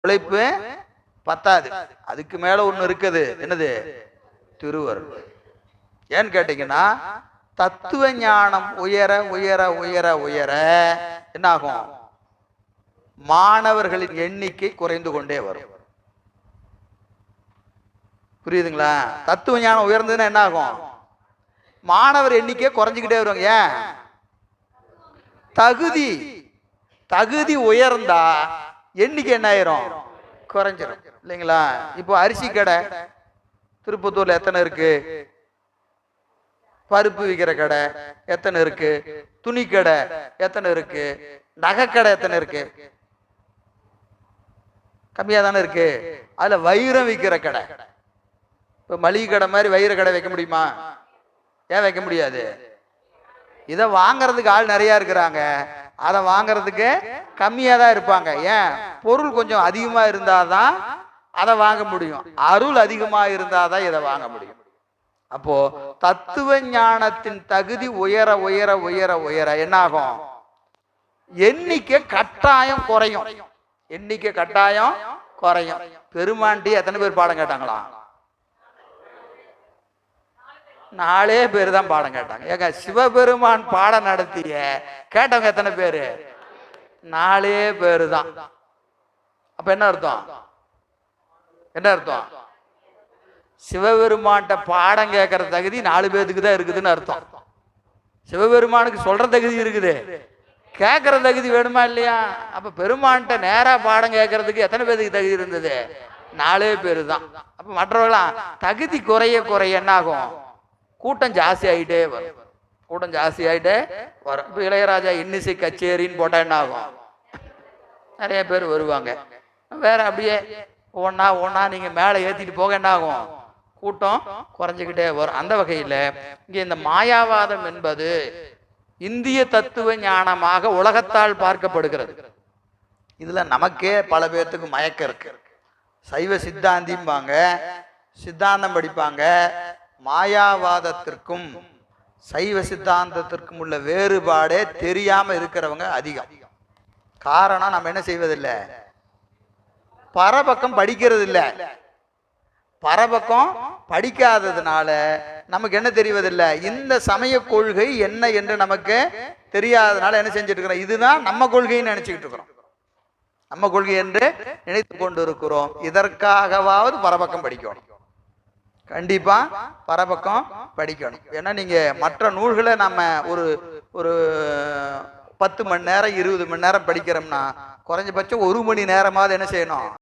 உழைப்பு பத்தாது, அதுக்கு மேல ஒண்ணு இருக்குது. என்னது? திருவருள். ஏன்னு கேட்டீங்கன்னா, தத்துவ ஞானம் உயர உயர உயர உயர என்ன ஆகும்? மாணவர்களின் எண்ணிக்கை குறைந்து கொண்டே வரும். புரியுதுங்களா? தத்துவ ஞானம் உயர்ந்ததுன்னா என்ன ஆகும்? மாணவர் எண்ணிக்கை குறைஞ்சிக்கிட்டே வருவாங்க. ஏன்? தகுதி தகுதி உயர்ந்தா எண்ணிக்கை என்ன ஆயிரும்? குறைஞ்சிரும் இல்லைங்களா? இப்போ அரிசி கடை திருப்பத்தூர்ல எத்தனை இருக்கு? பருப்பு விற்கிற கடை எத்தனை இருக்கு? துணி கடை எத்தனை இருக்கு? நகைக்கடை எத்தனை இருக்கு? கம்மியா தானே இருக்கு. அதுல வைரம் விற்கிற கடை, இப்ப மளிகை கடை மாதிரி வைர கடை வைக்க முடியுமா? ஏன் வைக்க முடியாது? இதை வாங்கறதுக்கு ஆள் நிறைய இருக்கிறாங்க, அதை வாங்கறதுக்கு கம்மியா தான் இருப்பாங்க. ஏன்? பொருள் கொஞ்சம் அதிகமா இருந்தாதான் அதை வாங்க முடியும், அருள் அதிகமா இருந்தாதான் இதை வாங்க முடியும். அப்போ தத்துவ ஞானத்தின் தகுதி உயர உயர உயர உயர என்ன ஆகும்? எண்ணிக்கை கட்டாயம் குறையும். எண்ணிக்கை கட்டாயம் குறையும். பெருமாண்டி எத்தனை பேர் பாடம் கேட்டாங்களா? 4 பேர் தான் பாடம் கேட்டாங்க. ஏங்க, சிவபெருமான் பாடம் நடத்திய கேட்டவங்க எத்தனை பேரு? 4 பேரு தான். அப்ப என்ன அர்த்தம்? என்ன அர்த்தம்? சிவபெருமான்கிட்ட பாடம் கேட்கற தகுதி 4 பேருக்கு தான் இருக்குதுன்னு அர்த்தம். சிவபெருமானுக்கு சொல்ற தகுதி இருக்குது, கேட்கற தகுதி வேணுமா இல்லையா? அப்ப பெருமான்கிட்ட நேரா பாடம் கேட்கறதுக்கு எத்தனை பேருக்கு தகுதி இருந்தது? 4 பேரு தான். அப்ப மற்றவர்களாம் தகுதி குறைய குறைய என்ன ஆகும்? கூட்டம் ஜாஸ்தி ஆகிட்டே வரும். கூட்டம் ஜாஸ்தி ஆகிட்டே வரும். இப்போ இளையராஜா இன்னிசை கச்சேரின்னு போட்டால் என்ன ஆகும்? நிறைய பேர் வருவாங்க. வேற அப்படியே ஒன்னா ஒன்னா நீங்கள் மேலே ஏற்றிட்டு போக என்ன ஆகும்? கூட்டம் குறைஞ்சிக்கிட்டே வரும். அந்த வகையில் இங்கே இந்த மாயாவாதம் என்பது இந்திய தத்துவ ஞானமாக உலகத்தால் பார்க்கப்படுகிறது. இதில் நமக்கே பல பேர்த்துக்கு மயக்கம் இருக்கு. சைவ சித்தாந்திம்பாங்க, சித்தாந்தம் படிப்பாங்க. மாயாவாதத்திற்கும் சைவ சித்தாந்தத்திற்கும் உள்ள வேறுபாடே தெரியாம இருக்கிறவங்க அதிகம். காரணம், நம்ம என்ன செய்வதில்லை? பரபக்கம் படிக்கிறது இல்லை. பரபக்கம் படிக்காததுனால நமக்கு என்ன தெரிவதில்லை? இந்த சமய கொள்கை என்ன என்று நமக்கு தெரியாததுனால என்ன செஞ்சுட்டு இருக்கிறோம்? இதுதான் நம்ம கொள்கைன்னு நினைச்சுக்கிட்டு இருக்கிறோம். நம்ம கொள்கை என்று நினைத்து கொண்டு இருக்கிறோம். இதற்காகவாவது பரபக்கம் படிக்கணும். கண்டிப்பா பரபக்கம் படிக்கணும். ஏன்னா நீங்க மற்ற நூல்களை நம்ம ஒரு ஒரு 10 மணி நேரம் 20 மணி நேரம் படிக்கிறோம்னா குறைஞ்சபட்சம் 1 மணி நேரமாவது என்ன செய்யணும்?